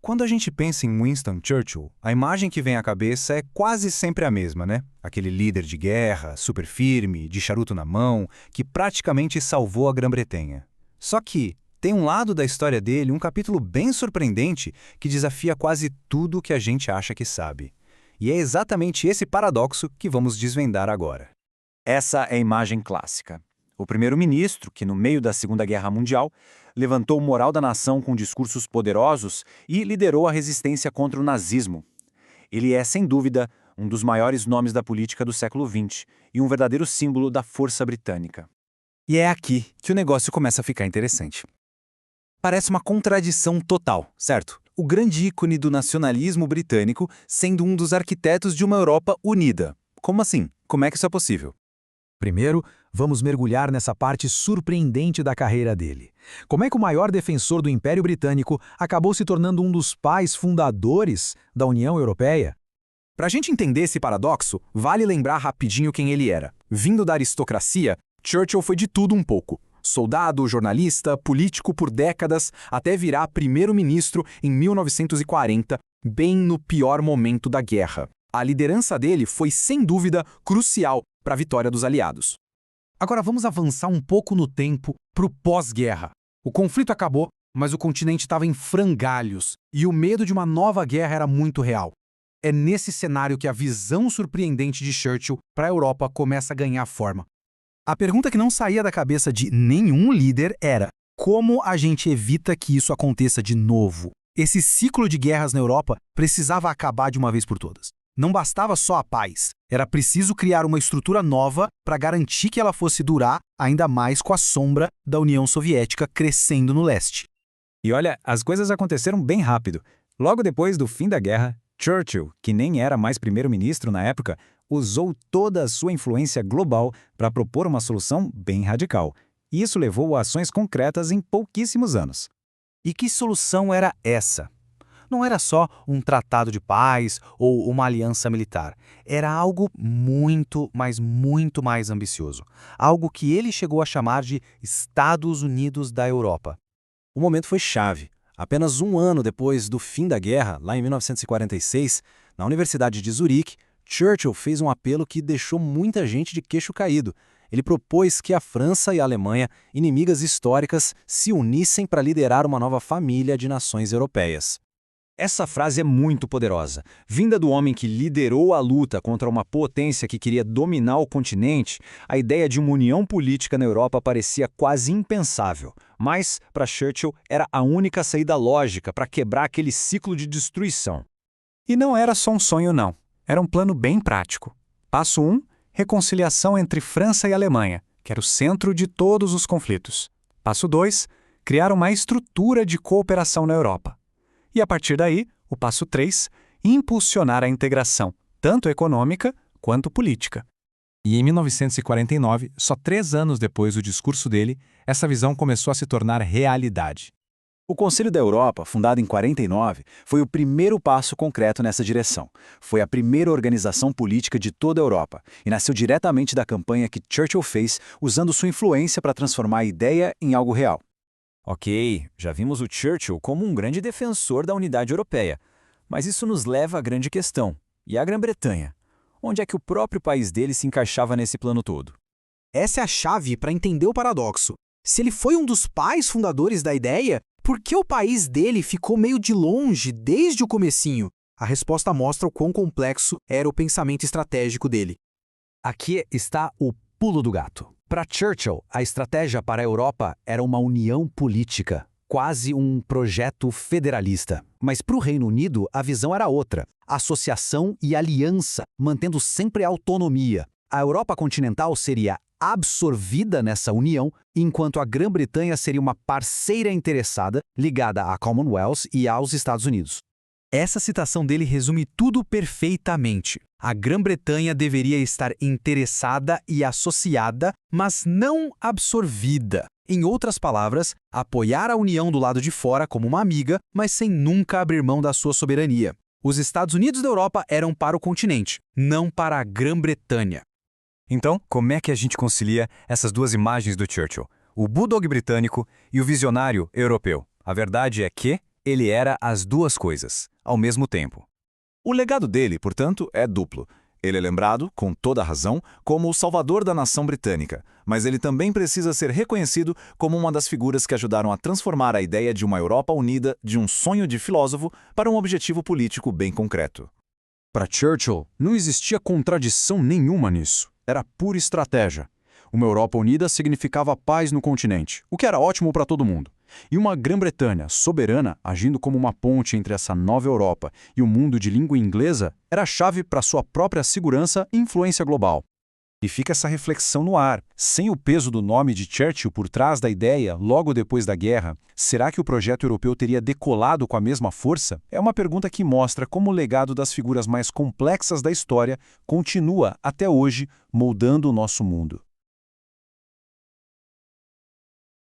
Quando a gente pensa em Winston Churchill, a imagem que vem à cabeça é quase sempre a mesma, né? Aquele líder de guerra, super firme, de charuto na mão, que praticamente salvou a Grã-Bretanha. Só que tem um lado da história dele, um capítulo bem surpreendente, que desafia quase tudo que a gente acha que sabe. E é exatamente esse paradoxo que vamos desvendar agora. Essa é a imagem clássica. O primeiro-ministro, que no meio da Segunda Guerra Mundial, levantou o moral da nação com discursos poderosos e liderou a resistência contra o nazismo. Ele é, sem dúvida, um dos maiores nomes da política do século XX e um verdadeiro símbolo da força britânica. E é aqui que o negócio começa a ficar interessante. Parece uma contradição total, certo? O grande ícone do nacionalismo britânico sendo um dos arquitetos de uma Europa unida. Como assim? Como é que isso é possível? Primeiro, vamos mergulhar nessa parte surpreendente da carreira dele. Como é que o maior defensor do Império Britânico acabou se tornando um dos pais fundadores da União Europeia? Para a gente entender esse paradoxo, vale lembrar rapidinho quem ele era. Vindo da aristocracia, Churchill foi de tudo um pouco. Soldado, jornalista, político por décadas, até virar primeiro-ministro em 1940, bem no pior momento da guerra. A liderança dele foi, sem dúvida, crucial para a vitória dos aliados. Agora vamos avançar um pouco no tempo para o pós-guerra. O conflito acabou, mas o continente estava em frangalhos e o medo de uma nova guerra era muito real. É nesse cenário que a visão surpreendente de Churchill para a Europa começa a ganhar forma. A pergunta que não saía da cabeça de nenhum líder era: como a gente evita que isso aconteça de novo? Esse ciclo de guerras na Europa precisava acabar de uma vez por todas. Não bastava só a paz, era preciso criar uma estrutura nova para garantir que ela fosse durar ainda mais com a sombra da União Soviética crescendo no leste. E olha, as coisas aconteceram bem rápido. Logo depois do fim da guerra, Churchill, que nem era mais primeiro-ministro na época, usou toda a sua influência global para propor uma solução bem radical. E isso levou a ações concretas em pouquíssimos anos. E que solução era essa? Não era só um tratado de paz ou uma aliança militar. Era algo muito, mas muito mais ambicioso. Algo que ele chegou a chamar de Estados Unidos da Europa. O momento foi chave. Apenas um ano depois do fim da guerra, lá em 1946, na Universidade de Zurique, Churchill fez um apelo que deixou muita gente de queixo caído. Ele propôs que a França e a Alemanha, inimigas históricas, se unissem para liderar uma nova família de nações europeias. Essa frase é muito poderosa. Vinda do homem que liderou a luta contra uma potência que queria dominar o continente, a ideia de uma união política na Europa parecia quase impensável. Mas, para Churchill, era a única saída lógica para quebrar aquele ciclo de destruição. E não era só um sonho, não. Era um plano bem prático. Passo 1, reconciliação entre França e Alemanha, que era o centro de todos os conflitos. Passo 2, criar uma estrutura de cooperação na Europa. E a partir daí, o passo 3, impulsionar a integração, tanto econômica quanto política. E em 1949, só 3 anos depois do discurso dele, essa visão começou a se tornar realidade. O Conselho da Europa, fundado em 49, foi o primeiro passo concreto nessa direção. Foi a primeira organização política de toda a Europa e nasceu diretamente da campanha que Churchill fez usando sua influência para transformar a ideia em algo real. Ok, já vimos o Churchill como um grande defensor da unidade europeia. Mas isso nos leva à grande questão. E a Grã-Bretanha? Onde é que o próprio país dele se encaixava nesse plano todo? Essa é a chave para entender o paradoxo. Se ele foi um dos pais fundadores da ideia, por que o país dele ficou meio de longe desde o comecinho? A resposta mostra o quão complexo era o pensamento estratégico dele. Aqui está o pulo do gato. Para Churchill, a estratégia para a Europa era uma união política, quase um projeto federalista. Mas para o Reino Unido, a visão era outra: associação e aliança, mantendo sempre a autonomia. A Europa continental seria absorvida nessa união, enquanto a Grã-Bretanha seria uma parceira interessada ligada à Commonwealth e aos Estados Unidos. Essa citação dele resume tudo perfeitamente. A Grã-Bretanha deveria estar interessada e associada, mas não absorvida. Em outras palavras, apoiar a União do lado de fora como uma amiga, mas sem nunca abrir mão da sua soberania. Os Estados Unidos da Europa eram para o continente, não para a Grã-Bretanha. Então, como é que a gente concilia essas duas imagens do Churchill? O bulldog britânico e o visionário europeu. A verdade é que Ele era as duas coisas, ao mesmo tempo. O legado dele, portanto, é duplo. Ele é lembrado, com toda razão, como o salvador da nação britânica, mas ele também precisa ser reconhecido como uma das figuras que ajudaram a transformar a ideia de uma Europa unida de um sonho de filósofo para um objetivo político bem concreto. Para Churchill, não existia contradição nenhuma nisso. Era pura estratégia. Uma Europa unida significava paz no continente, o que era ótimo para todo mundo. E uma Grã-Bretanha soberana, agindo como uma ponte entre essa nova Europa e o mundo de língua inglesa, era a chave para sua própria segurança e influência global. E fica essa reflexão no ar. Sem o peso do nome de Churchill por trás da ideia, logo depois da guerra, será que o projeto europeu teria decolado com a mesma força? É uma pergunta que mostra como o legado das figuras mais complexas da história continua, até hoje, moldando o nosso mundo.